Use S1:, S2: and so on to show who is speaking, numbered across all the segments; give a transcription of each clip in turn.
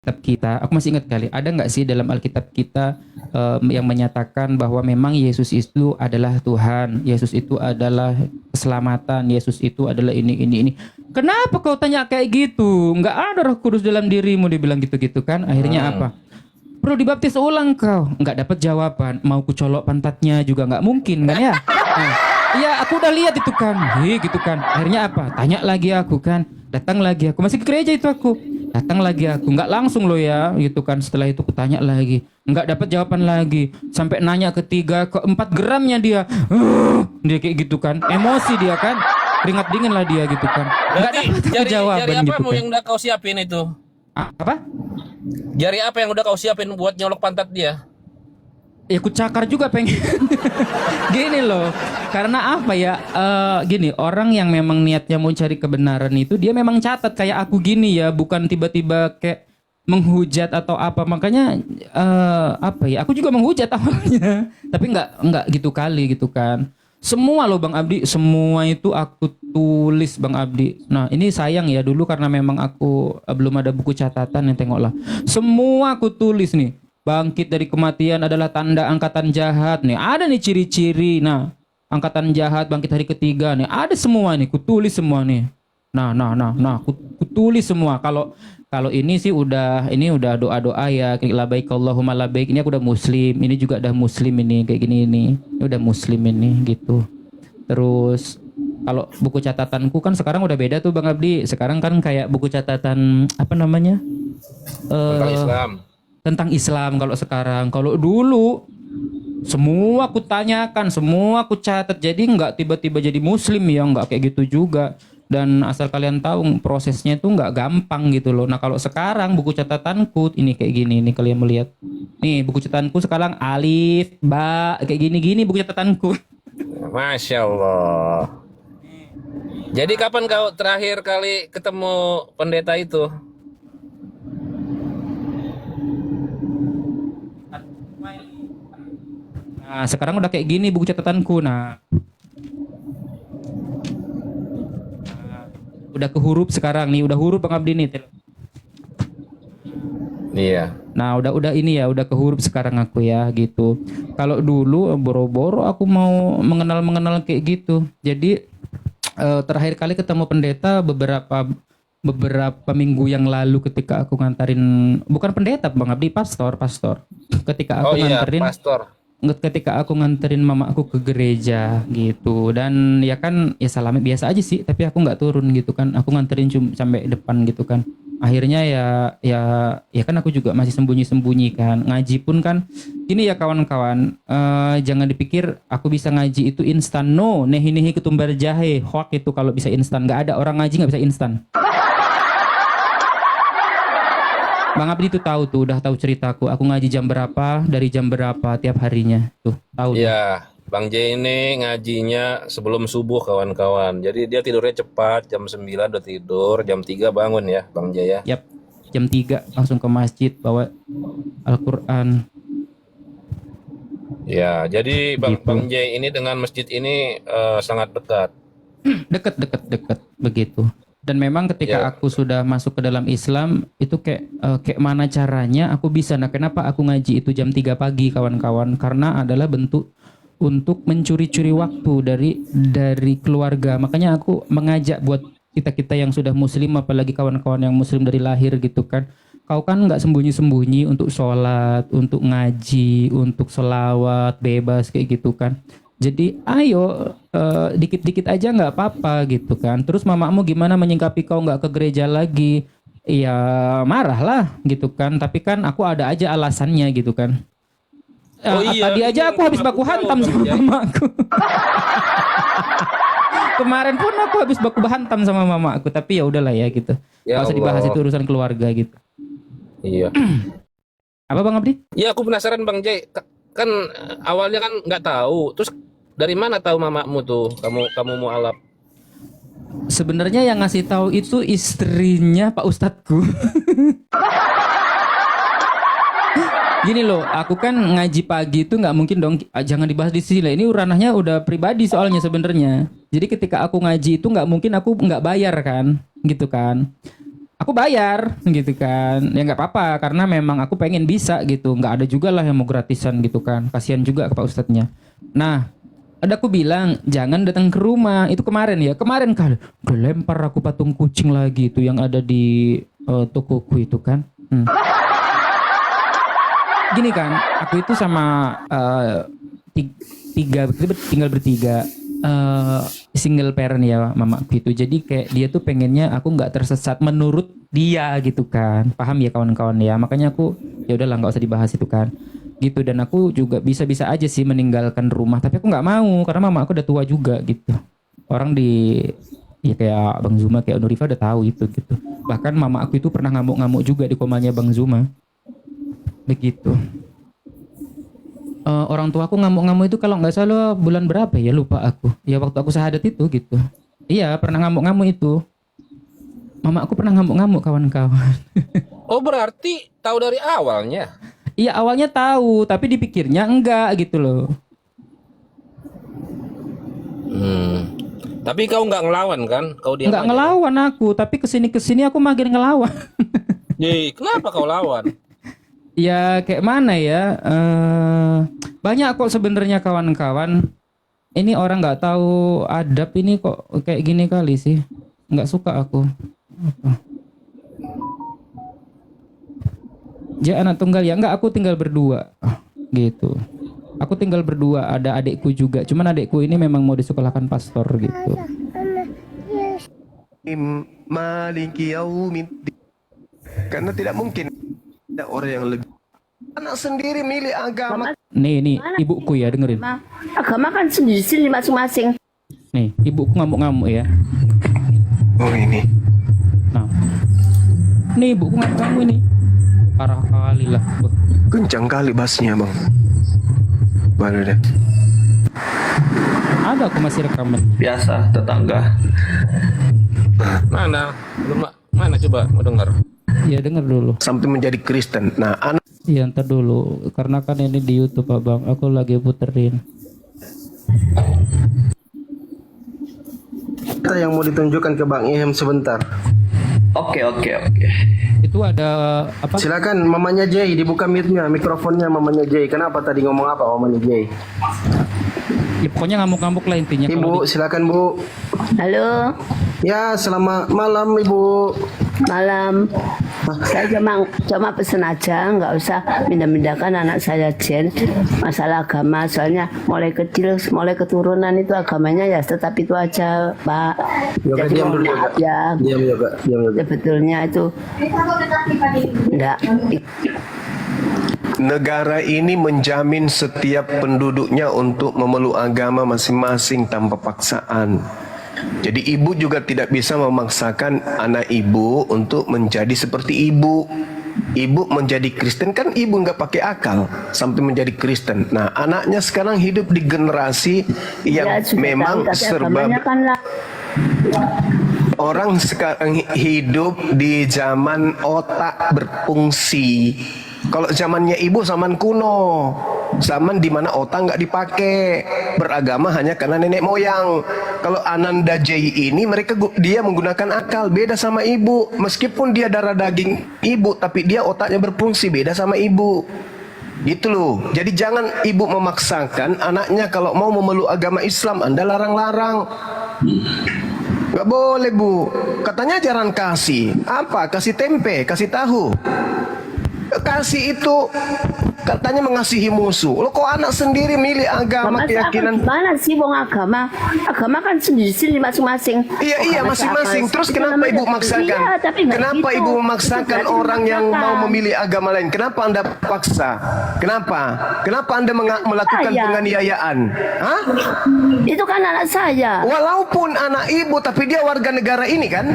S1: Alkitab kita, aku masih ingat kali, ada nggak sih dalam Alkitab kita yang menyatakan bahwa memang Yesus itu adalah Tuhan, Yesus itu adalah keselamatan, Yesus itu adalah ini. Kenapa kau tanya kayak gitu? Nggak ada Roh Kudus dalam dirimu, dibilang gitu-gitu kan. Akhirnya
S2: Hmm.
S1: apa? Perlu dibaptis ulang kau. Nggak dapat jawaban. Mau kucolok pantatnya juga nggak mungkin kan ya? Nah, iya aku udah lihat itu kan. Gitu kan. Akhirnya apa? Tanya lagi aku kan. Datang lagi aku. Masih ke gereja itu aku. Datang lagi aku. Nggak langsung loh ya. Gitu kan. Setelah itu kutanya lagi. Nggak dapat jawaban lagi. Sampai nanya ketiga, keempat geramnya dia. Dia kayak gitu kan. Emosi dia kan. Keringat dingin lah dia gitu kan. Nggak
S2: Berarti
S1: dapat
S2: jari
S1: jawaban
S2: apa
S1: gitu
S2: mau
S1: kan.
S2: yang udah kau siapin itu?
S1: Apa?
S2: Jari apa yang udah kau siapin buat nyolok pantat dia?
S1: Ya aku cakar juga pengen. Gini loh, karena apa ya? Gini, orang yang memang niatnya mau cari kebenaran itu dia memang catat kayak aku gini ya, bukan tiba-tiba kayak menghujat atau apa. Makanya apa ya? Aku juga menghujat awalnya, tapi nggak gitu kali gitu kan. Semua loh Bang Abdi, semua itu aku tulis Bang Abdi. Nah ini sayang ya dulu karena memang aku belum ada buku catatan yang tengoklah. Semua aku tulis nih. Bangkit dari kematian adalah tanda angkatan jahat nih. Ada nih ciri-ciri. Nah, angkatan jahat bangkit hari ketiga nih. Ada semua nih. Kutulis semua nih. Nah, kutulis semua. Kalau kalau ini sih udah doa-doa ya. Kayak labaik Allahumma labaik. Ini aku udah muslim. Ini juga udah muslim ini kayak gini ini. Ini udah muslim ini gitu. Terus kalau buku catatanku kan sekarang udah beda tuh Bang Abdi. Sekarang kan kayak buku catatan apa namanya?
S2: Tentang
S1: Eh
S2: Islam.
S1: tentang Islam kalau sekarang. Kalau dulu semua aku tanyakan, semua aku catat. Jadi nggak tiba-tiba jadi muslim ya, nggak kayak gitu juga. Dan asal kalian tahu prosesnya itu nggak gampang gitu loh. Nah kalau sekarang buku catatanku ini kayak gini, nih kalian melihat. Nih buku catatanku sekarang alif, ba, kayak gini-gini buku catatanku.
S2: Masya Allah. Jadi kapan kau terakhir kali ketemu pendeta itu?
S1: Nah sekarang udah kayak gini buku catatanku. Nah udah ke huruf sekarang nih, udah huruf Bang Abdi nih.
S2: Iya.
S1: Nah, udah ini ya, udah ke huruf sekarang aku ya gitu. Kalau dulu boro-boro aku mau mengenal kayak gitu. Jadi terakhir kali ketemu pendeta beberapa minggu yang lalu ketika aku ngantarin, bukan pendeta Bang Abdi, pastor. Ketika
S2: Oh
S1: aku
S2: iya,
S1: nganterin
S2: pastor.
S1: ketika aku nganterin mama aku ke gereja gitu, dan ya kan ya salamnya biasa aja sih, tapi aku nggak turun gitu kan, aku nganterin cuma sampai depan gitu kan. Akhirnya ya kan aku juga masih sembunyi-sembunyi kan ngaji pun kan. Ini ya kawan-kawan, jangan dipikir aku bisa ngaji itu instan. No, nehi ketumbar jahe hoak itu. Kalau bisa instan, nggak ada orang ngaji nggak bisa instan. Bang Abdi tuh tahu tuh, udah tahu ceritaku. Aku ngaji jam berapa, dari jam berapa tiap harinya. Tuh, tahu tuh.
S2: Iya, Bang J ini ngajinya sebelum subuh kawan-kawan. Jadi dia tidurnya cepat, jam 9 udah tidur, jam 3 bangun ya, Bang J ya.
S1: Yap, jam 3 langsung ke masjid bawa Al-Qur'an
S2: Ya, jadi Bang
S1: gitu.
S2: Bang J ini dengan masjid ini sangat dekat.
S1: Deket begitu. Dan memang ketika
S2: Ya,
S1: aku sudah masuk ke dalam Islam itu kayak mana caranya aku bisa. Nah, kenapa aku ngaji itu jam 3 pagi kawan-kawan? Karena adalah bentuk untuk mencuri-curi waktu dari keluarga. Makanya aku mengajak buat kita-kita yang sudah muslim, apalagi kawan-kawan yang muslim dari lahir gitu kan. Kau kan nggak sembunyi-sembunyi untuk sholat, untuk ngaji, untuk selawat, bebas kayak gitu kan. Jadi ayo dikit-dikit aja nggak apa-apa gitu kan. Terus mamamu gimana menyikapi kau nggak ke gereja lagi? Ya marah lah gitu kan. Tapi kan aku ada aja alasannya gitu kan.
S2: oh iya,
S1: Tadi
S2: ini
S1: aja
S2: yang
S1: aku
S2: belum
S1: habis
S2: aku
S1: baku
S2: tahu
S1: hantam
S2: Bang
S1: sama
S2: Jai.
S1: mamaku. Kemarin pun aku habis baku hantam sama mamaku. Tapi ya udahlah ya gitu.
S2: Ya
S1: Gak usah dibahas, itu
S2: Allah.
S1: urusan keluarga gitu.
S2: Iya.
S1: Apa Bang Abdi?
S2: Ya aku penasaran Bang J. Kan awalnya kan nggak tahu. Terus dari mana tahu mamamu tuh? Kamu mau alap.
S1: Sebenarnya yang ngasih tahu itu istrinya Pak Ustadku. Gini loh, aku kan ngaji pagi itu nggak mungkin dong, jangan dibahas di sini lah. Ini ranahnya udah pribadi soalnya sebenarnya. Jadi ketika aku ngaji itu nggak mungkin aku nggak bayar kan, gitu kan. aku bayar gitu kan. Ya nggak apa-apa karena memang aku pengen bisa gitu. Nggak ada juga lah yang mau gratisan gitu kan. Kasihan juga ke Pak Ustadznya. Nah, ada aku bilang jangan datang ke rumah. Itu kemarin ya. Kemarin kali udah lempar aku patung kucing lagi itu yang ada di tokoku itu kan. Gini kan, aku itu sama tiga kita tinggal bertiga, single parent ya mamaku itu. Jadi kayak dia tuh pengennya aku nggak tersesat menurut dia gitu kan. Paham ya kawan-kawan ya. Makanya aku ya udahlah nggak usah dibahas itu kan. Gitu, dan aku juga bisa-bisa aja sih meninggalkan rumah, tapi aku nggak mau karena mama aku udah tua juga gitu. Orang di ya kayak Bang Zuma, kayak Nurifa udah tahu itu gitu. Bahkan mama aku itu pernah ngamuk-ngamuk juga di komanya Bang Zuma. Begitu. Orang tua aku ngamuk-ngamuk itu kalau nggak salah bulan berapa ya, lupa aku. Ya waktu aku syahadat itu gitu. Iya, pernah ngamuk-ngamuk itu. Mama aku pernah ngamuk-ngamuk kawan-kawan.
S2: Oh, berarti tahu dari awalnya.
S1: Iya, awalnya tahu, tapi dipikirnya enggak gitu loh.
S2: Tapi kau nggak ngelawan kan? Kau diam
S1: Enggak
S2: aja.
S1: ngelawan aku, tapi kesini aku makin ngelawan.
S2: Jadi, kenapa kau lawan?
S1: Ya kayak mana ya? Banyak kok sebenarnya kawan-kawan. Ini orang nggak tahu adab ini kok kayak gini kali sih. Nggak suka aku. Apa? Dia anak tunggal ya? Enggak, aku tinggal berdua. Gitu. Aku tinggal berdua, ada adikku juga. Cuman adikku ini memang mau disekolahkan pastor gitu.
S3: Maliki yaumiddin. Karena tidak mungkin ada orang yang lebih. Anak sendiri milih agama.
S1: Nih, ibuku ya, dengerin.
S4: Agama kan sendiri-sendiri masing-masing.
S1: Nih, ibuku ngamuk-ngamuk ya.
S3: Oh ini.
S1: Nah. Nih, ibuku ngamuk-ngamuk ini. Parah kali lah. Beuh.
S3: Kencang kali bassnya bang. Baru deh.
S1: Ada aku masih rekaman.
S5: Biasa tetangga.
S2: Mana? Mana coba mau dengar?
S1: Iya, denger dulu.
S3: Sampai menjadi Kristen. Nah anak
S1: Iya, ntar dulu. Karena kan ini di YouTube, Abang. Aku lagi puterin.
S3: kita yang mau ditunjukkan ke Bang Ihem sebentar.
S5: Oke.
S1: Itu ada apa?
S3: Silakan mamanya Jay, dibuka mute-nya, mikrofonnya mamanya Jay. Kenapa tadi ngomong apa mamanya Jay?
S1: Ya, pokoknya ngamuk-ngamuk lah intinya.
S3: Ibu, silakan Bu.
S4: Halo,
S3: Ya, selamat malam Ibu.
S4: malam. Saya cuma pesen aja, nggak usah pindah-pindahkan anak saya Jen. Masalah agama, soalnya mulai kecil, mulai keturunan itu agamanya ya tetap itu aja, Pak.
S3: Yoga,
S4: Jadi
S3: diam
S4: mohon
S3: dulu,
S4: maaf
S3: Yoga.
S4: ya.
S3: Diam Yoga, diam Yoga.
S4: Sebetulnya itu enggak.
S3: Negara ini menjamin setiap penduduknya untuk memeluk agama masing-masing tanpa paksaan. Jadi ibu juga tidak bisa memaksakan anak ibu untuk menjadi seperti ibu. Ibu menjadi Kristen kan ibu nggak pakai akal sampai menjadi Kristen. Nah anaknya sekarang hidup di generasi yang
S4: Ya, sudah
S3: memang
S4: tahu, tapi
S3: serba
S4: agamanya kan lah.
S3: orang sekarang hidup di zaman otak berfungsi. Kalau zamannya ibu zaman kuno, zaman dimana otak nggak dipakai, beragama hanya karena nenek moyang. Kalau Ananda Jai ini dia menggunakan akal, beda sama ibu. Meskipun dia darah daging ibu, tapi dia otaknya berfungsi, beda sama ibu. Gitu loh. Jadi jangan ibu memaksakan anaknya kalau mau memeluk agama Islam, Anda larang-larang. Gak boleh Bu. Katanya ajaran kasih. Apa? Kasih tempe, kasih tahu. Kasih itu katanya mengasihi musuh. Lo kok anak sendiri milih agama keyakinan?
S4: Gimana sih wong agama? Agama kan sendiri-sendiri masing-masing.
S3: Iya masing-masing. Terus kenapa ibu memaksakan?
S4: Iya, tapi nggak
S3: Kenapa
S4: gitu.
S3: ibu memaksakan
S4: Itu
S3: orang yang
S4: memaksakan.
S3: mau memilih agama lain? Kenapa Anda paksa? Kenapa? Kenapa Anda melakukan
S4: Saya.
S3: penganiayaan? Hah?
S4: Itu kan anak saya.
S3: Walaupun anak ibu, tapi dia warga negara ini kan?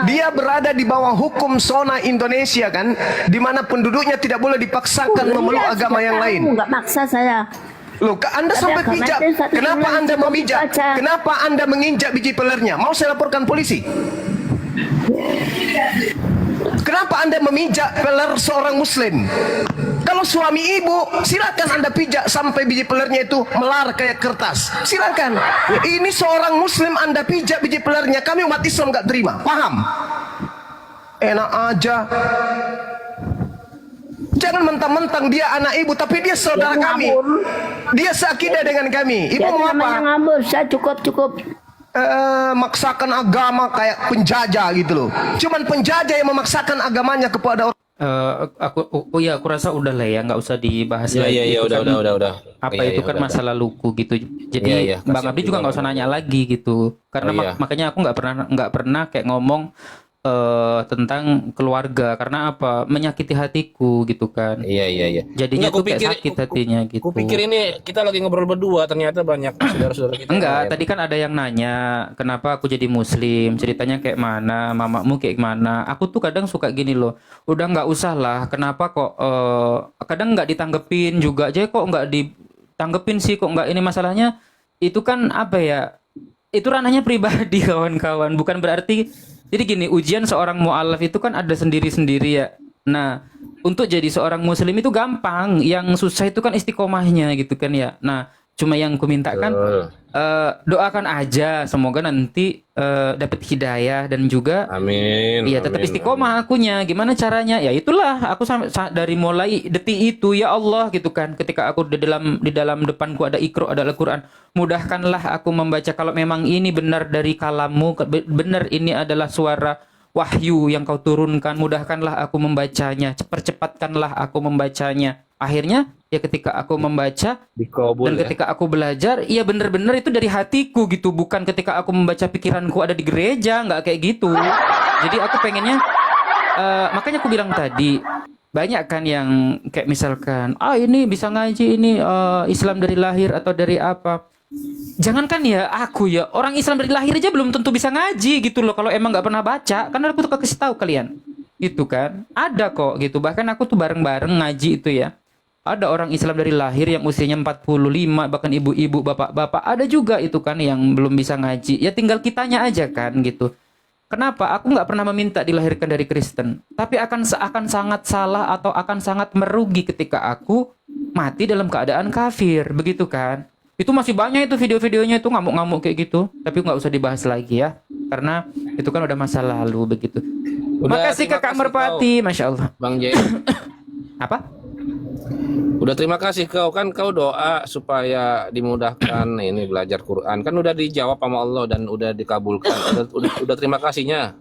S3: Dia berada di bawah hukum zona Indonesia kan, di mana penduduknya tidak boleh dipaksakan memeluk
S4: Iya,
S3: agama
S4: sudah
S3: yang
S4: tahu,
S3: lain.
S4: Nggak maksa saya.
S3: Loh, Anda
S4: Tapi
S3: sampai
S4: agama
S3: pijak.
S4: itu satu
S3: Kenapa
S4: bulan
S3: Anda
S4: cukup
S3: memijak?
S4: aja.
S3: Kenapa Anda menginjak biji pelernya? Mau saya laporkan polisi? Kenapa Anda memijak peler seorang muslim? Kalau suami ibu, silakan Anda pijak sampai biji pelernya itu melar kayak kertas. Silakan. Ini seorang muslim Anda pijak biji pelernya, kami umat Islam nggak terima. Paham? Enak aja. Jangan mentang-mentang dia anak ibu, tapi dia saudara
S4: Ya,
S3: kami.
S4: ngawur.
S3: Dia seakidah dengan kami. Ibu
S4: Ya, itu
S3: mau
S4: namanya
S3: apa?
S4: ngambur. Saya cukup.
S3: Maksakan agama kayak penjajah gitu loh. Cuman penjajah yang memaksakan agamanya kepada orang.
S1: Aku rasa udah lah ya, nggak usah dibahas
S2: Iya
S1: lagi.
S2: iya iya,
S1: Itu
S2: udah.
S1: Apa
S2: Iya,
S1: itu
S2: iya,
S1: kan
S2: udah.
S1: masa laluku gitu. Jadi
S2: Iya, iya,
S1: Bang
S2: kasihan
S1: Abdi juga
S2: juga
S1: nggak usah
S2: Bang.
S1: nanya lagi gitu. Karena
S2: Oh, iya.
S1: makanya aku nggak pernah kayak ngomong tentang keluarga, karena apa, menyakiti hatiku gitu kan.
S2: Iya.
S1: Jadinya
S2: Enggak,
S1: tuh kayak sakit hatinya gitu.
S2: Kupikir ini kita lagi ngobrol berdua, ternyata banyak saudara-saudara kita. yang
S1: Enggak,
S2: lain.
S1: tadi kan ada yang nanya kenapa aku jadi muslim, ceritanya kayak mana, mamamu kayak mana. Aku tuh kadang suka gini loh, udah nggak usah lah, kenapa kok kadang nggak ditanggepin juga aja, kok nggak ditanggepin sih, kok nggak ini, masalahnya itu kan apa ya, itu ranahnya pribadi kawan-kawan, bukan berarti. Jadi gini, ujian seorang mu'alaf itu kan ada sendiri-sendiri ya. Nah, untuk jadi seorang muslim itu gampang, yang susah itu kan istiqomahnya gitu kan ya. Nah, cuma yang ku mintakan
S2: Betul.
S1: doakan aja semoga nanti dapat hidayah dan juga
S2: Amin.
S1: iya tetap
S2: amin,
S1: istiqomah akunya. Gimana caranya? Ya itulah aku dari mulai detik itu ya Allah gitu kan. Ketika aku di dalam depanku ada Iqra, ada Al-Qur'an, mudahkanlah aku membaca. Kalau memang ini benar dari kalammu, benar ini adalah suara wahyu yang kau turunkan, mudahkanlah aku membacanya, percepatkanlah aku membacanya. Akhirnya ya ketika aku membaca
S2: Dikabul
S1: dan
S2: ya.
S1: ketika aku belajar, iya bener-bener itu dari hatiku gitu, bukan ketika aku membaca pikiranku ada di gereja, nggak kayak gitu. Jadi aku pengennya, makanya aku bilang tadi, banyak kan yang kayak misalkan, ini bisa ngaji, ini Islam dari lahir atau dari apa. Jangankan ya aku ya, orang Islam dari lahir aja belum tentu bisa ngaji gitu loh, kalau emang nggak pernah baca. Karena aku tuh kasih tahu kalian, gitu kan, ada kok gitu. Bahkan aku tuh bareng-bareng ngaji itu ya. Ada orang Islam dari lahir yang usianya 45, bahkan ibu-ibu, bapak-bapak, ada juga itu kan yang belum bisa ngaji. Ya tinggal kitanya aja kan gitu. Kenapa? Aku nggak pernah meminta dilahirkan dari Kristen. Tapi akan sangat salah atau akan sangat merugi ketika aku mati dalam keadaan kafir. Begitu kan? Itu masih banyak itu video-videonya itu ngamuk-ngamuk kayak gitu. Tapi nggak usah dibahas lagi ya. Karena itu kan udah masa lalu begitu. Makasih
S2: terima
S1: Kak
S2: kasih
S1: Merpati, Masya Allah.
S2: Bang Jay.
S1: Apa?
S2: Udah terima kasih kau doa supaya dimudahkan ini belajar Quran. Kan udah dijawab sama Allah dan udah dikabulkan. Udah terima kasihnya.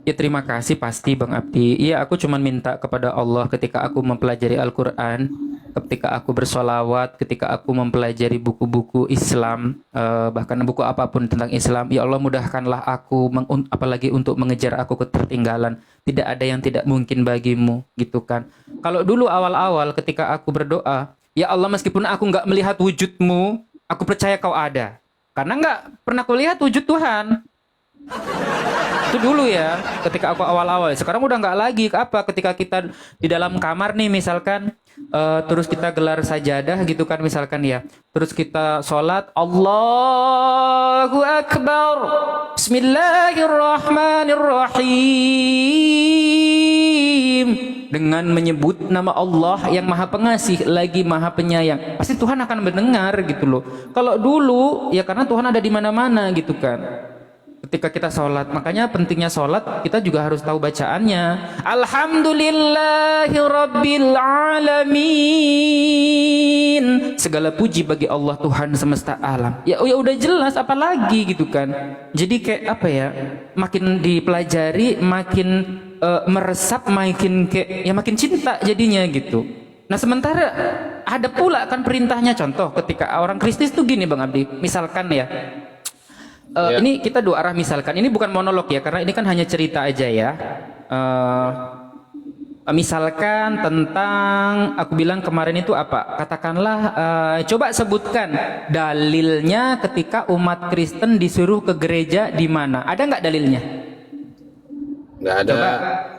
S1: Ya terima kasih pasti Bang Abdi. Iya aku cuman minta kepada Allah ketika aku mempelajari Al-Quran, ketika aku bersolawat, ketika aku mempelajari buku-buku Islam, bahkan buku apapun tentang Islam, ya Allah mudahkanlah aku, apalagi untuk mengejar aku ketertinggalan. Tidak ada yang tidak mungkin bagimu, gitu kan. Kalau dulu awal-awal ketika aku berdoa, ya Allah meskipun aku nggak melihat wujudmu, aku percaya kau ada. Karena nggak pernah kulihat wujud Tuhan. Itu dulu ya, ketika aku awal-awal. Sekarang udah nggak lagi. Apa? Ketika kita di dalam kamar nih misalkan, terus kita gelar sajadah gitu kan misalkan ya. Terus kita sholat, Allahu Akbar, Bismillahirrahmanirrahim, dengan menyebut nama Allah yang Maha Pengasih lagi Maha Penyayang. Pasti Tuhan akan mendengar gitu loh. Kalau dulu ya karena Tuhan ada di mana-mana gitu kan. Ketika kita sholat, makanya pentingnya sholat kita juga harus tahu bacaannya. Alhamdulillahi Rabbil Alamin. Segala puji bagi Allah Tuhan semesta alam. Ya udah jelas apalagi gitu kan. Jadi kayak apa ya, makin dipelajari makin meresap, makin kayak ya makin cinta jadinya gitu. Nah sementara ada pula kan perintahnya, contoh ketika orang Kristen tuh gini Bang Abdi, misalkan ya. Ini kita dua arah misalkan, ini bukan monolog ya, karena ini kan hanya cerita aja ya. Misalkan tentang, aku bilang kemarin itu apa? Katakanlah, coba sebutkan dalilnya ketika umat Kristen disuruh ke gereja di mana? Ada nggak dalilnya?
S2: Nggak ada.
S1: Coba,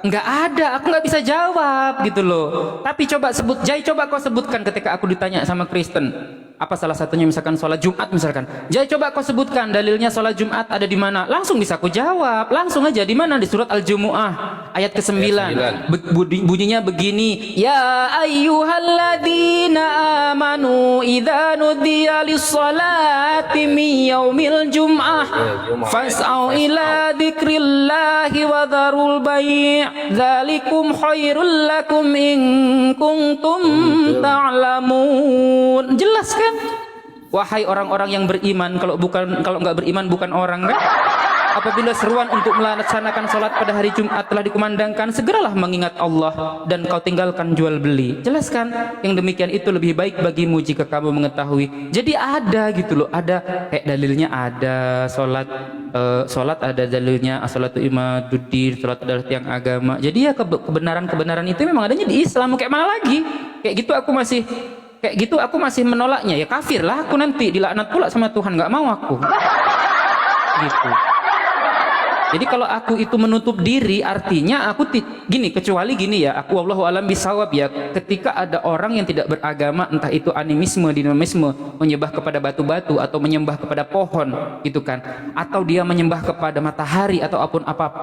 S1: nggak ada, aku nggak bisa jawab gitu loh. Tapi coba sebut, Jai, coba kau sebutkan ketika aku ditanya sama Kristen. Apa salah satunya misalkan sholat Jumat misalkan. Jadi coba kau sebutkan dalilnya sholat Jumat ada di mana? Langsung bisa aku jawab. Langsung aja di mana? Di surat Al-Jumu'ah ayat ke-9. Bunyinya begini. Ya ayyuhalladzina amanu idza nudiya lis-salati min yaumil jum'ah fas'au ila dzikrillahi wa dzarul bai' dzalikum khairul lakum in kuntum ta'lamun. Jelas kan? Wahai orang-orang yang beriman, kalau nggak beriman bukan orang kan? Apabila seruan untuk melaksanakan sholat pada hari Jumat telah dikumandangkan, segeralah mengingat Allah dan kau tinggalkan jual beli. Jelas kan? Yang demikian itu lebih baik bagimu jika kamu mengetahui. Jadi ada gitu loh, ada kayak dalilnya ada sholat ada dalilnya as-salatu imaduddin, sholat adalah tiang agama. Jadi ya kebenaran itu memang adanya di Islam. Kayak mana lagi? Kayak gitu aku masih menolaknya, ya kafir lah aku nanti, dilaknat pula sama Tuhan, nggak mau aku gitu. Jadi kalau aku itu menutup diri, artinya aku gini, kecuali gini ya, aku wallahu alam bisawab ya, ketika ada orang yang tidak beragama, entah itu animisme, dinamisme, menyembah kepada batu-batu atau menyembah kepada pohon gitu kan, atau dia menyembah kepada matahari atau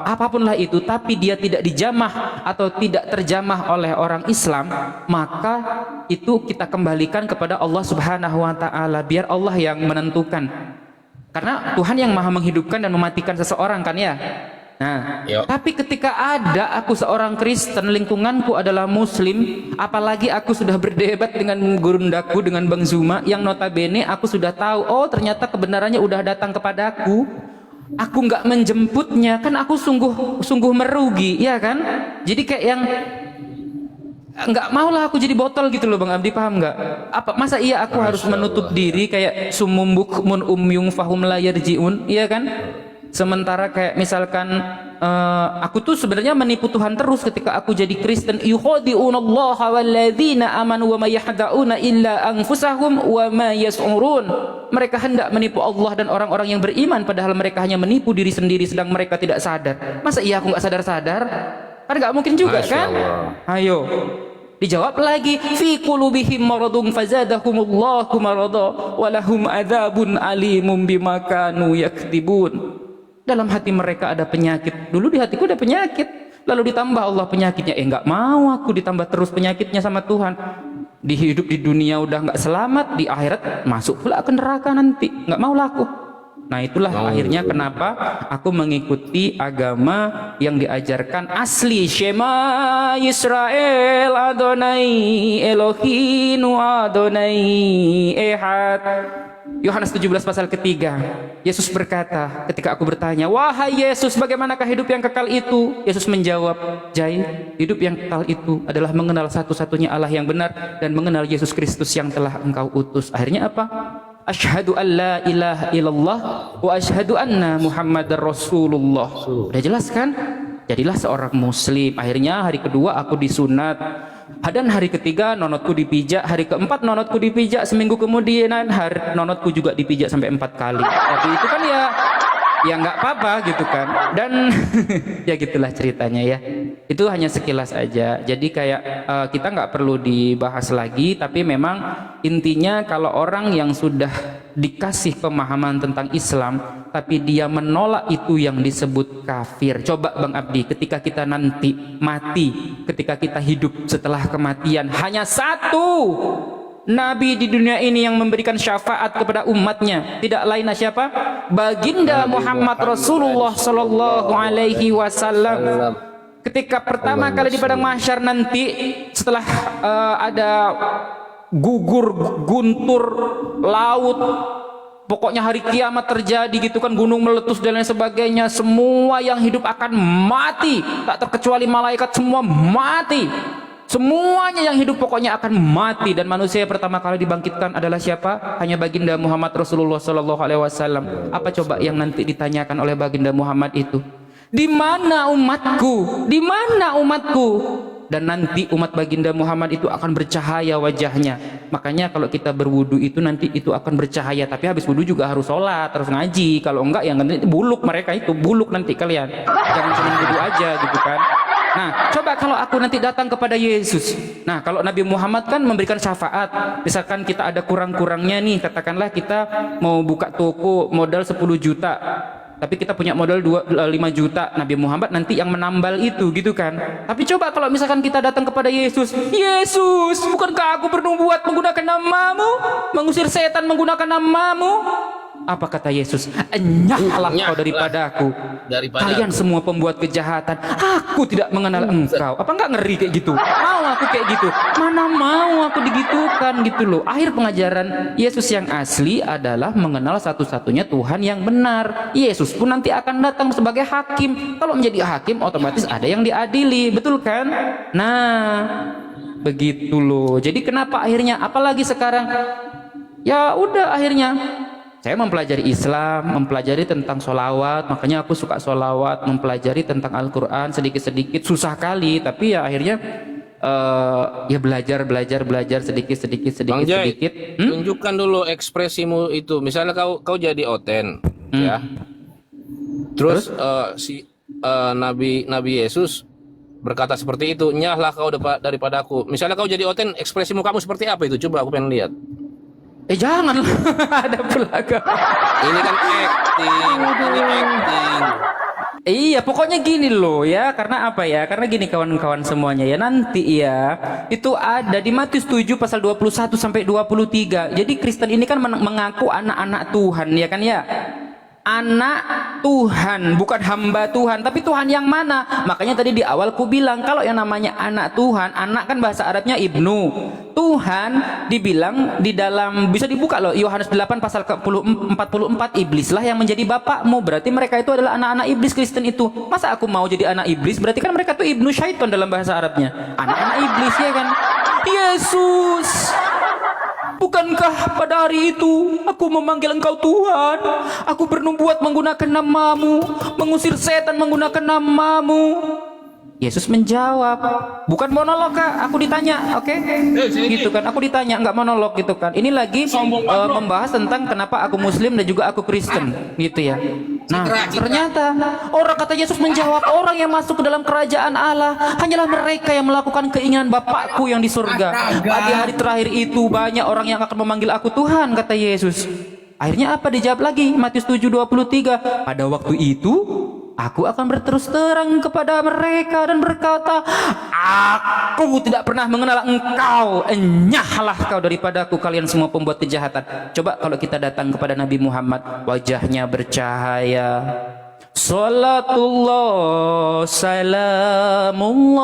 S1: apapunlah itu, tapi dia tidak dijamah atau tidak terjamah oleh orang Islam, maka itu kita kembalikan kepada Allah Subhanahu wa taala, biar Allah yang menentukan. Karena Tuhan yang maha menghidupkan dan mematikan seseorang kan ya. Nah, tapi ketika ada aku seorang Kristen, lingkunganku adalah Muslim, apalagi aku sudah berdebat dengan gurundaku, dengan Bang Zuma, yang notabene aku sudah tahu, oh ternyata kebenarannya udah datang kepadaku, aku nggak menjemputnya, kan aku sungguh merugi, ya kan? Jadi kayak yang nggak mau lah aku jadi botol gitu loh Bang Abdi, paham nggak? Apa masa iya aku harus menutup diri kayak sumum bukmun umyung fahum la yarjiun, iya kan? Sementara kayak misalkan aku tuh sebenarnya menipu Tuhan terus ketika aku jadi Kristen. Yukhadi'unallaha walladzina amanu wa may yahda'una illa anfusahum wa ma yas'urun. Mereka hendak menipu Allah dan orang-orang yang beriman, padahal mereka hanya menipu diri sendiri sedang mereka tidak sadar. Masa iya aku nggak sadar-sadar? Kan nggak mungkin juga kan? Ayo dijawab lagi, fi qulubihim maradun fazadahumullahu marada wa lahum adzabun alimun bima kanu yakdibun. Dalam hati mereka ada penyakit. Dulu di hatiku ada penyakit, lalu ditambah Allah penyakitnya. Nggak mau aku ditambah terus penyakitnya sama Tuhan. Di hidup di dunia udah nggak selamat, di akhirat masuk pula ke neraka nanti. Nggak mau lah aku. Nah itulah akhirnya kenapa aku mengikuti agama yang diajarkan asli, Shema Yisrael Adonai Elohinu Adonai Ehad. Yohanes 17 pasal ketiga, Yesus berkata ketika aku bertanya, wahai Yesus, bagaimanakah hidup yang kekal itu? Yesus menjawab, Jai, hidup yang kekal itu adalah mengenal satu-satunya Allah yang benar dan mengenal Yesus Kristus yang telah engkau utus. Akhirnya apa? Asyhadu an la ilaha illallah wa asyhadu anna Muhammadar Rasulullah. Udah jelas kan? Jadilah seorang muslim. Akhirnya hari kedua aku disunat. Dan hari ketiga nonotku dipijak, hari keempat nonotku dipijak, seminggu kemudian nonotku juga dipijak sampai 4 kali. Tapi itu kan ya nggak apa-apa gitu kan. Dan ya gitulah ceritanya ya. Itu hanya sekilas aja. Jadi kayak kita nggak perlu dibahas lagi. Tapi memang intinya kalau orang yang sudah dikasih pemahaman tentang Islam tapi dia menolak itu yang disebut kafir. Coba Bang Abdi, ketika kita nanti mati, ketika kita hidup setelah kematian, hanya satu Nabi di dunia ini yang memberikan syafaat kepada umatnya, tidak lain siapa? Baginda Muhammad Rasulullah Sallallahu Alaihi Wasallam. Ketika pertama kali di padang mahsyar nanti, setelah ada gugur, guntur, laut, pokoknya hari kiamat terjadi gitu kan, gunung meletus dan lain sebagainya, semua yang hidup akan mati, tak terkecuali malaikat, semua mati. Semuanya yang hidup pokoknya akan mati, dan manusia yang pertama kali dibangkitkan adalah siapa? Hanya baginda Muhammad Rasulullah Sallallahu Alaihi Wasallam. Apa coba yang nanti ditanyakan oleh baginda Muhammad itu? Di mana umatku? Di mana umatku? Dan nanti umat baginda Muhammad itu akan bercahaya wajahnya. Makanya kalau kita berwudu itu nanti itu akan bercahaya. Tapi habis wudu juga harus sholat, harus ngaji. Kalau enggak ya nanti buluk, mereka itu buluk nanti kalian. Jangan cuma wudu aja gitu kan. Nah, coba kalau aku nanti datang kepada Yesus. Nah, kalau Nabi Muhammad kan memberikan syafaat. Misalkan kita ada kurang-kurangnya nih, katakanlah kita mau buka toko modal 10 juta. Tapi kita punya modal 5 juta. Nabi Muhammad nanti yang menambal itu gitu kan. Tapi coba kalau misalkan kita datang kepada Yesus. Yesus, bukankah aku bernubuat menggunakan namamu? Mengusir setan menggunakan namamu? Apa kata Yesus? Enyahlah kau daripadaku. Kalian semua pembuat kejahatan. Aku tidak mengenal engkau. Apa enggak ngeri kayak gitu? Mau aku kayak gitu? Mana mau aku digitukan gitu loh. Akhir pengajaran Yesus yang asli adalah mengenal satu-satunya Tuhan yang benar. Yesus pun nanti akan datang sebagai hakim. Kalau menjadi hakim otomatis ada yang diadili. Betul kan? Nah, begitu loh. Jadi kenapa akhirnya apalagi sekarang? Ya udah akhirnya saya mempelajari Islam, mempelajari tentang sholawat, makanya aku suka sholawat, mempelajari tentang Al-Quran sedikit-sedikit, susah kali, tapi ya akhirnya ya belajar sedikit.
S2: Bang Jai, tunjukkan dulu ekspresimu itu. Misalnya kau jadi Oten, ya. Terus Nabi Yesus berkata seperti itu, nyahlah kau daripada aku. Misalnya kau jadi Oten, ekspresimu kamu seperti apa itu? Coba aku pengen lihat.
S1: Jangan ada pelaga.
S2: Ini kan acting.
S1: Iya, pokoknya gini loh ya. Karena apa ya? Karena gini kawan-kawan semuanya ya. Nanti ya, itu ada di Matius 7 pasal 21 sampai 23. Jadi Kristen ini kan mengaku anak-anak Tuhan ya kan ya. Anak Tuhan, bukan hamba Tuhan, tapi Tuhan yang mana? Makanya tadi di awal ku bilang kalau yang namanya anak Tuhan, anak kan bahasa Arabnya ibnu. Tuhan dibilang di dalam, bisa dibuka loh, Yohanes 8 pasal 44, iblislah yang menjadi bapakmu. Berarti mereka itu adalah anak-anak iblis Kristen itu. Masa aku mau jadi anak iblis? Berarti kan mereka tuh ibnu syaiton dalam bahasa Arabnya. Anak-anak iblis ya kan. Yesus, bukankah pada hari itu aku memanggil engkau Tuhan? Aku bernubuat menggunakan namamu, mengusir setan menggunakan namamu. Yesus menjawab, bukan monolog Kak, aku ditanya, oke? Gitu kan, aku ditanya, enggak monolog gitu kan. Ini lagi membahas tentang kenapa aku Muslim dan juga aku Kristen, gitu ya. Nah, ternyata orang kata Yesus menjawab, orang yang masuk ke dalam kerajaan Allah hanyalah mereka yang melakukan keinginan Bapakku yang di surga. Pada hari terakhir itu banyak orang yang akan memanggil aku Tuhan, kata Yesus. Akhirnya apa dijawab lagi? Matius 7:23. Pada waktu itu aku akan berterus terang kepada mereka dan berkata, aku tidak pernah mengenal engkau. Enyahlah kau daripadaku kalian semua pembuat kejahatan. Coba kalau kita datang kepada Nabi Muhammad, wajahnya bercahaya. Salatullah salamullah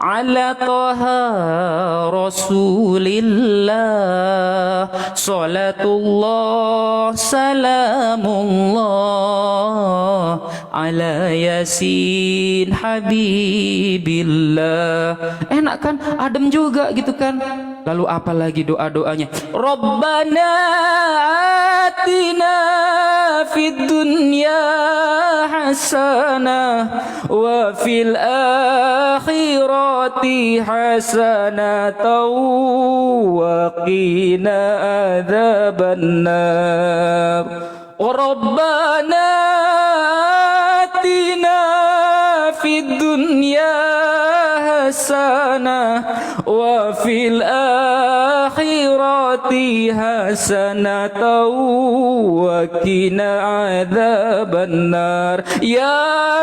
S1: ala taha rasulillah. Salatullah salamullah ala yasin habibillah. Enak kan, adem juga gitu kan. Lalu apa lagi doa-doanya? Rabbana atina fid dunya hasanah wa fil akhirati hasanah wa qina adzabannar. Rabbana atina fid dunya hasanah wa fil akhirati hasanah wa qina adzabannar. Ya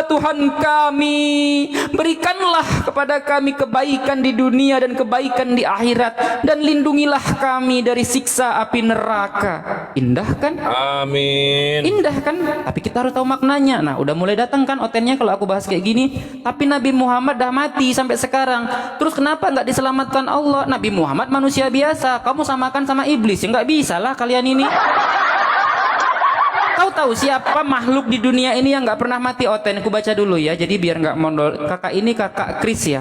S1: Tuhan kami, berikanlah kepada kami kebaikan di dunia dan kebaikan di akhirat, dan lindungilah kami dari siksa api neraka. Indah kan?
S2: Amin.
S1: Indah kan? Tapi kita harus tahu maknanya. Nah, udah mulai datang kan otennya kalau aku bahas kayak gini. Tapi Nabi Muhammad dah mati sampai sekarang. Terus kenapa nggak diselamatkan Allah? Nabi Muhammad manusia biasa. Kamu samakan sama iblis, ya nggak bisa lah kalian ini. Kau tahu siapa makhluk di dunia ini yang nggak pernah mati? Oten, aku baca dulu ya. Jadi biar nggak mondol. Kakak ini kakak Kris ya.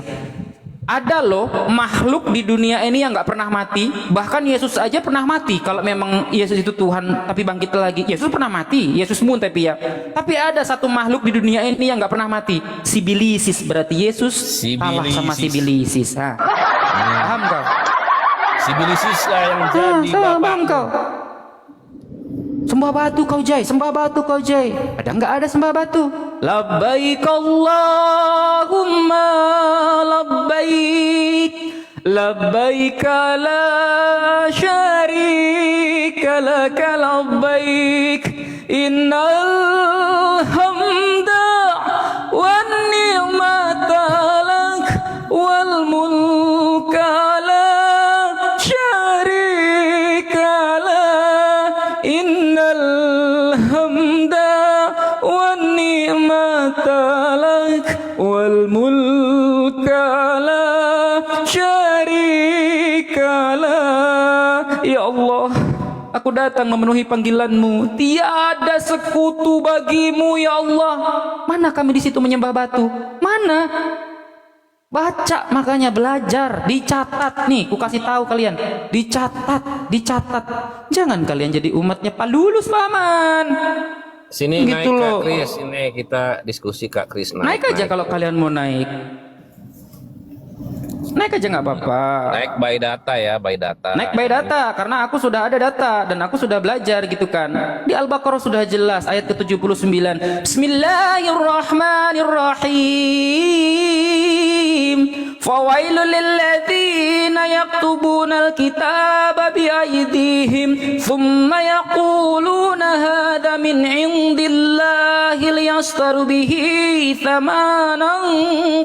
S1: Ada loh makhluk di dunia ini yang nggak pernah mati. Bahkan Yesus aja pernah mati. Kalau memang Yesus itu Tuhan tapi bangkit lagi, Yesus pernah mati. Yesus mun tapi ya. Tapi ada satu makhluk di dunia ini yang nggak pernah mati. Sibilisis. Berarti Yesus kalah sama Sibilisis. Paham kau?
S2: Sibilisis lah yang jadi
S1: Paham kau? Sembah batu kau Jai, sembah batu kau Jai. Ada nggak ada sembah batu? Labbaik Allahumma labbaik, labbaik la syarika laka labbaik, innal hamda wan ni'mata lak wal mulka la syarika lak, innal hamda wan ni'mata lak wal mulka la syarika lak. Ya Allah, aku datang memenuhi panggilan-Mu. Tiada sekutu bagimu, ya Allah. Mana kami di situ menyembah batu? Mana? Baca, makanya belajar, dicatat nih. Ku kasih tahu kalian, dicatat, dicatat. Jangan kalian jadi umatnya Pak Lulus, Paman.
S2: Sini
S1: Gitu
S2: naik
S1: loh.
S2: Kak Kris, ini kita diskusi Kak Kris.
S1: Naik aja kalau kalian mau naik. Naik aja nggak apa-apa.
S2: Naik by data ya, by data.
S1: Naik by data, karena aku sudah ada data dan aku sudah belajar gitu kan. Di Al-Baqarah sudah jelas ayat ke-79. Bismillahirrahmanirrahim. Fawailul lilladzina yaktubunal kitaba biaydihim thumma yaquluna hadza min indillahi liyashtaru bihi thamanan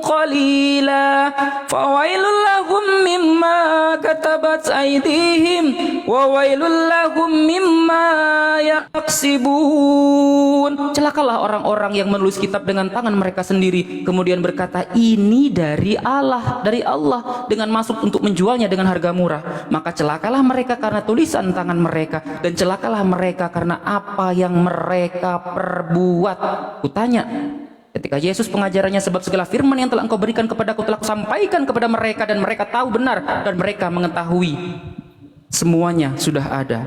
S1: qalila. Fawailul lahum mimma katabat aydihim wa wailul lahum mimma yaksibun. Celakalah orang-orang yang menulis kitab dengan tangan mereka sendiri kemudian berkata ini dari Allah dengan maksud untuk menjualnya dengan harga murah. Maka celakalah mereka karena tulisan tangan mereka dan celakalah mereka karena apa yang mereka perbuat. Kutanya, ketika Yesus pengajarannya sebab segala firman yang telah engkau berikan kepadaku telah kusampaikan kepada mereka dan mereka tahu benar dan mereka mengetahui semuanya sudah ada.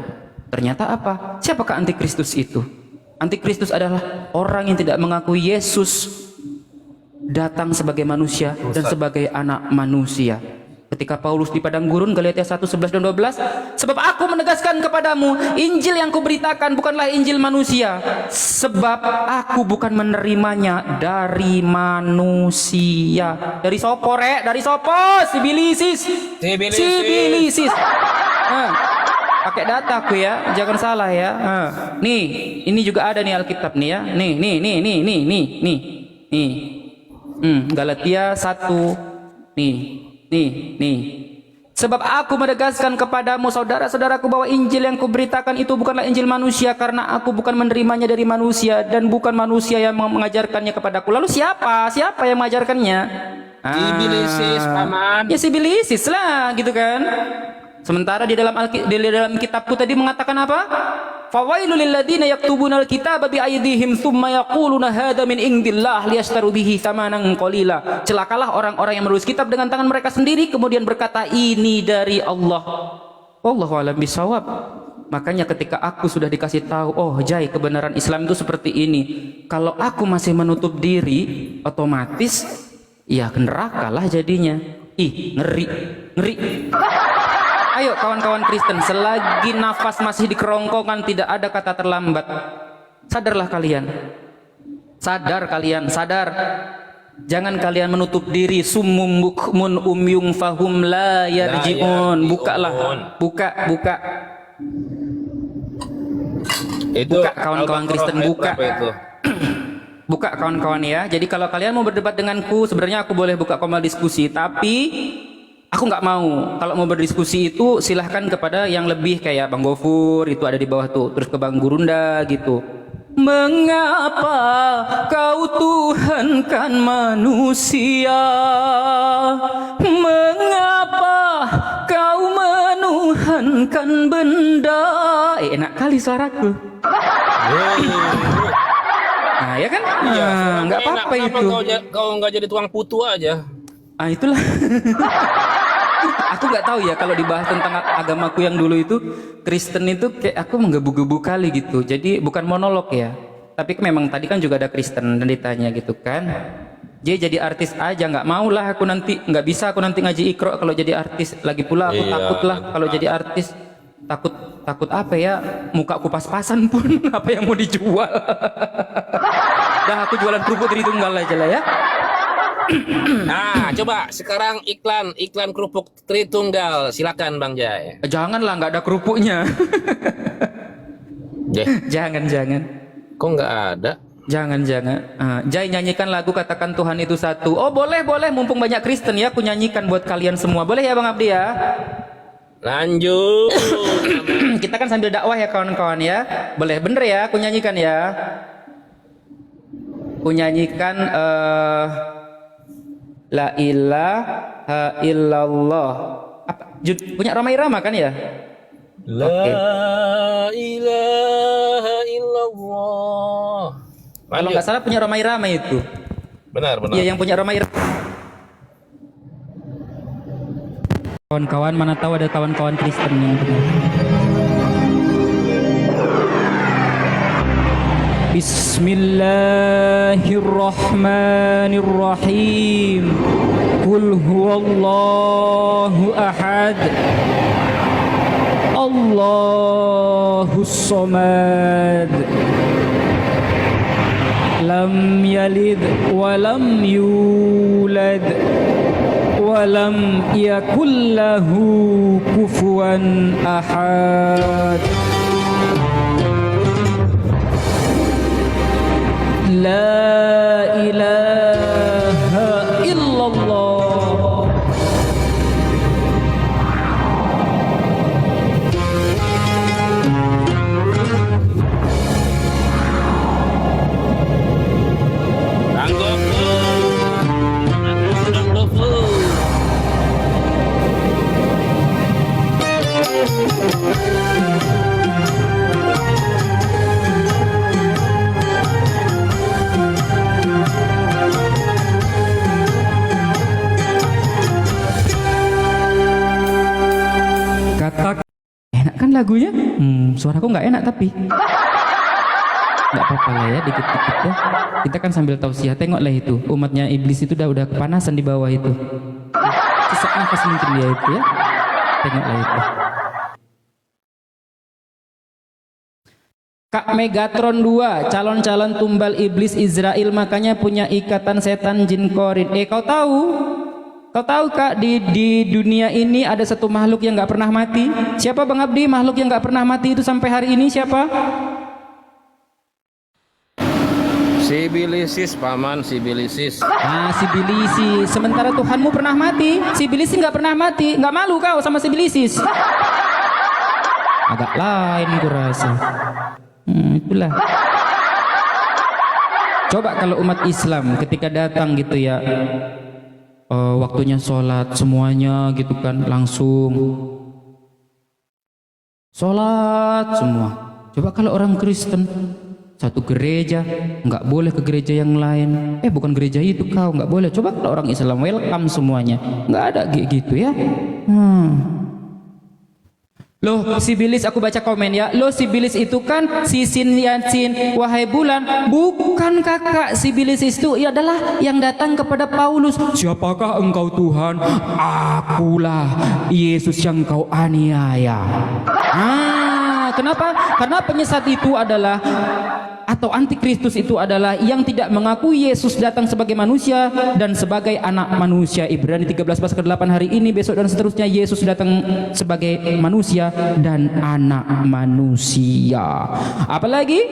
S1: Ternyata apa? Siapakah antikristus itu? Antikristus adalah orang yang tidak mengakui Yesus datang sebagai manusia dan sebagai anak manusia. Ketika Paulus di padang gurun, Galatia 1, 11 dan 12, sebab aku menegaskan kepadamu, Injil yang kuberitakan bukanlah Injil manusia, sebab aku bukan menerimanya dari manusia. Dari sopo rek? Dari sopo? Sibilisis. Pakai data aku ya, jangan salah ya. Nih, ini juga ada nih Alkitab nih ya. Nih. Galatia 1. Nih. Sebab aku menegaskan kepadamu saudara-saudaraku bahwa Injil yang kuberitakan itu bukanlah Injil manusia, karena aku bukan menerimanya dari manusia dan bukan manusia yang mengajarkannya kepadaku. Lalu siapa yang mengajarkannya?
S2: Sibilisis, Paman.
S1: Ya sibilisis lah gitu kan. Sementara di dalam kitabku tadi mengatakan apa? Fawailul lilladzina yaktubunal kitaba biaydihim tsumma yaquluna hadza min indillah liyashtaru bihi tsamanan qalila. Celakalah orang-orang yang menulis kitab dengan tangan mereka sendiri kemudian berkata ini dari Allah. Wallahu a'lam bishawab. Makanya ketika aku sudah dikasih tahu, oh Jai, kebenaran Islam itu seperti ini. Kalau aku masih menutup diri, otomatis ya ke neraka lah jadinya. Ih, ngeri. Ayo kawan-kawan Kristen, selagi nafas masih di kerongkongan tidak ada kata terlambat. Sadarlah kalian. Sadar. Jangan kalian menutup diri. Summum bukmun umyung fahum la yarji'un. Bukalah. Buka.
S2: Itu
S1: buka kawan-kawan Kristen, buka.
S2: Itu?
S1: Buka kawan-kawan ya. Jadi kalau kalian mau berdebat denganku, sebenarnya aku boleh buka komal diskusi, tapi aku nggak mau. Kalau mau berdiskusi itu silahkan kepada yang lebih kayak Bang Gofur, itu ada di bawah tuh. Terus ke Bang Gurunda gitu. Mengapa kau tuhankan manusia? Mengapa kau menuhankan benda? Enak kali suaraku. Nah ya kan? Nggak apa-apa itu.
S2: Kau nggak jadi tukang putu aja.
S1: Itulah. Aku nggak tahu ya kalau dibahas tentang agamaku yang dulu itu, Kristen itu kayak aku menggebu-gebu kali gitu. Jadi bukan monolog ya, tapi memang tadi kan juga ada Kristen dan ditanya gitu kan. Jadi artis aja nggak mau lah aku nanti, nggak bisa aku nanti ngaji Iqra kalau jadi artis. Lagi pula aku takut lah kalau jadi artis. takut apa ya, muka ku pas-pasan pun apa yang mau dijual. Dah aku jualan kerupuk Tritunggal aja lah ya.
S2: Nah, coba sekarang iklan kerupuk Tritunggal. Silakan Bang Jai.
S1: Janganlah, nggak ada kerupuknya.
S2: Jai,
S1: Jangan.
S2: kok nggak ada?
S1: Jangan. Jai, nyanyikan lagu Katakan Tuhan Itu Satu. Oh boleh, mumpung banyak Kristen ya, aku nyanyikan buat kalian semua. Boleh ya Bang Abdi ya?
S2: Lanjut.
S1: Kita kan sambil dakwah ya kawan-kawan ya. Boleh, bener ya, aku nyanyikan ya. Aku nyanyikan La ilaha illallah. Apa? Punya Roma Irama kan ya?
S2: La ilaha illallah.
S1: Kalau nggak salah punya Roma Irama itu.
S2: Benar.
S1: Iya, yang punya Roma Irama. Kawan-kawan, mana tahu ada kawan-kawan Kristen yang punya. Bismillahirrahmanirrahim. Qul huwallahu ahad. Allahus samad. Lam yalid wa lam yulad wa lam yakul lahu kufuwan ahad. La ilaha illallah. Kata enak kan lagunya? Suaraku nggak enak tapi nggak apa-apa lah ya, dikit-dikit ya. Kita kan sambil tausiah, tengoklah itu umatnya iblis itu udah kepanasan di bawah itu. Sesak nafas mungkin dia itu ya. Tengoklah itu. Kak Megatron 2, calon-calon tumbal iblis Israel, makanya punya ikatan setan jin korin. Kau tahu? Kau tahu Kak, di dunia ini ada satu makhluk yang nggak pernah mati. Siapa Bang Abdi? Makhluk yang nggak pernah mati itu sampai hari ini siapa?
S2: Sibilisis, paman, Sibilisis.
S1: Ah, Sibilisis. Sementara Tuhanmu pernah mati, Sibilisis nggak pernah mati. Nggak malu kau sama Sibilisis? Agak lain kurasa. Itulah. Coba kalau umat Islam ketika datang gitu ya, waktunya sholat semuanya gitu kan, langsung sholat semua. Coba kalau orang Kristen satu gereja nggak boleh ke gereja yang lain, bukan gereja itu kau nggak boleh. Coba kalau orang Islam welcome semuanya, nggak ada gitu ya. Loh, Sibilis, aku baca komen ya. Loh, Sibilis itu kan sisin yasin wahai bulan. Bukan kakak, Sibilis itu adalah yang datang kepada Paulus. Siapakah engkau Tuhan? Akulah Yesus yang kau aniaya. Kenapa? Karena penyesat itu adalah, atau antikristus itu adalah yang tidak mengakui Yesus datang sebagai manusia dan sebagai anak manusia. Ibrani 13 pasal ke-8 hari ini, besok dan seterusnya Yesus datang sebagai manusia dan anak manusia. Apalagi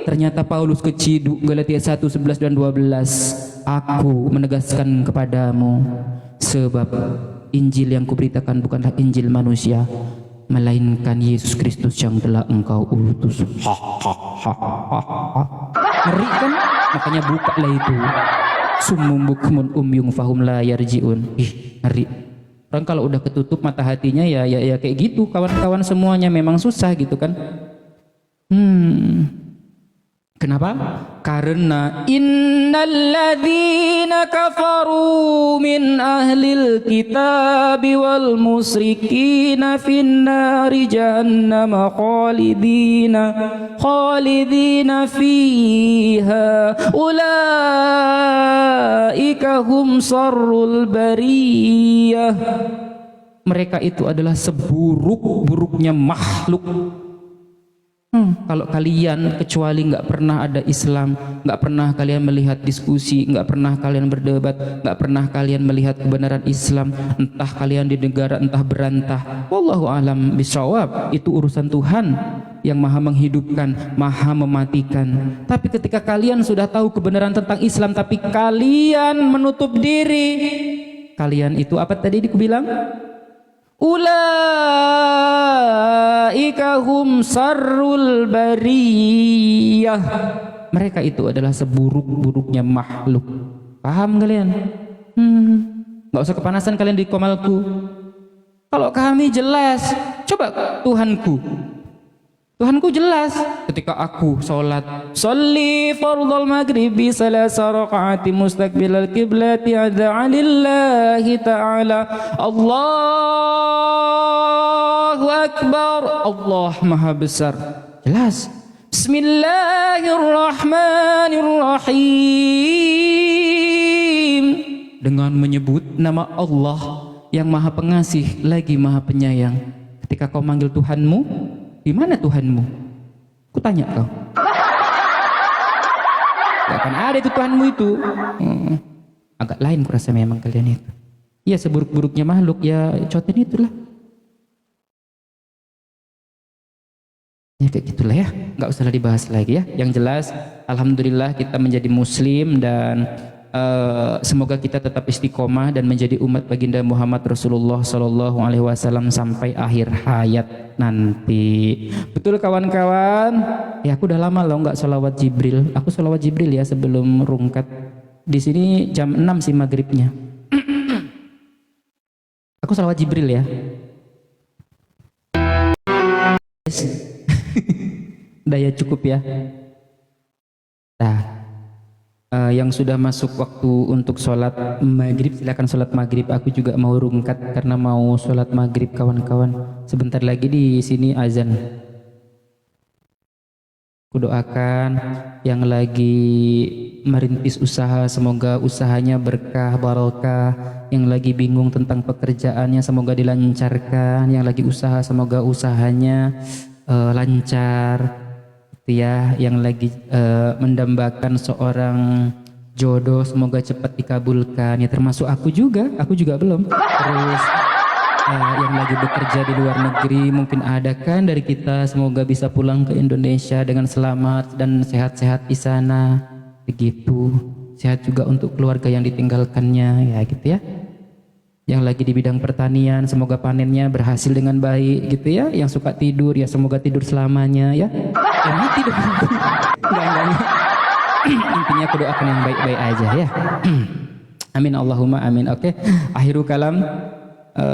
S1: ternyata Paulus keciduk, Galatia 1:11 dan 12. Aku menegaskan kepadamu, sebab Injil yang kuberitakan bukanlah Injil manusia, melainkan Yesus Kristus yang telah engkau utus. Ngeri kan? Makanya buka lah itu. Summum bukmun umyung fahum la yarjiun. Ngeri. Orang kalau udah ketutup mata hatinya ya kayak gitu. Kawan-kawan semuanya memang susah gitu kan. Kenapa? Karena innalladzina kafaru min ahlil kitabi wal musyrikina finnari jahannam khalidina fiha ulaika hum sarrul bariyah. Mereka itu adalah seburuk-buruknya makhluk. Kalau kalian kecuali nggak pernah ada Islam, nggak pernah kalian melihat diskusi, nggak pernah kalian berdebat, nggak pernah kalian melihat kebenaran Islam, entah kalian di negara entah berantah, wallahu alam bisawab, itu urusan Tuhan yang maha menghidupkan, maha mematikan. Tapi ketika kalian sudah tahu kebenaran tentang Islam tapi kalian menutup diri, kalian itu apa tadi aku bilang? Ulaika hum sarrul bariyah. Mereka itu adalah seburuk-buruknya makhluk. Paham kalian? Nggak usah kepanasan kalian di komalku. Kalau kami jelas, coba Tuhanku jelas ketika aku sholat. Sholli fardhal maghribi salasa rakaati mustaqbilal qiblati ad'alillahi ta'ala. Allahu Akbar. Allah Maha Besar. Jelas. Bismillahirrahmanirrahim. Dengan menyebut nama Allah yang Maha Pengasih lagi Maha Penyayang. Ketika kau manggil Tuhanmu, di mana Tuhanmu? Kutanya kau. Gak akan ada itu Tuhanmu itu. Agak lain kurasa memang kalian itu. Ya seburuk-buruknya makhluk ya coten itulah. Ya kayak gitulah ya. Gak usah dibahas lagi ya. Yang jelas alhamdulillah kita menjadi muslim dan semoga kita tetap istiqomah dan menjadi umat baginda Muhammad Rasulullah Sallallahu Alaihi Wasallam sampai akhir hayat nanti. Betul kawan-kawan? Ya aku udah lama loh nggak sholawat Jibril. Aku sholawat Jibril ya sebelum rungkat. Di sini jam 6 sih maghribnya. Aku sholawat Jibril ya. Daya cukup ya. Nah. Yang sudah masuk waktu untuk sholat maghrib silakan sholat maghrib. Aku juga mau rungkat karena mau sholat maghrib kawan-kawan. Sebentar lagi di sini azan. Aku doakan yang lagi merintis usaha semoga usahanya berkah barokah. Yang lagi bingung tentang pekerjaannya semoga dilancarkan. Yang lagi usaha semoga usahanya lancar. Ya, yang lagi mendambakan seorang jodoh semoga cepat dikabulkan ya, termasuk aku juga belum. Terus yang lagi bekerja di luar negeri mungkin ada kan dari kita, semoga bisa pulang ke Indonesia dengan selamat dan sehat-sehat di sana begitu. Sehat juga untuk keluarga yang ditinggalkannya ya gitu ya. Yang lagi di bidang pertanian semoga panennya berhasil dengan baik gitu ya. Yang suka tidur ya semoga tidur selamanya ya. Mati dong. Enggak. Intinya aku doakan yang baik-baik aja ya. Amin Allahumma amin. Oke. Akhiru kalam.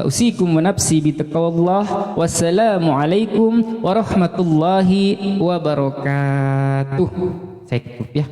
S1: Usikum wa nafsi bitaqwallah. Wassalamualaikum warahmatullahi wabarakatuh. Saya tutup ya.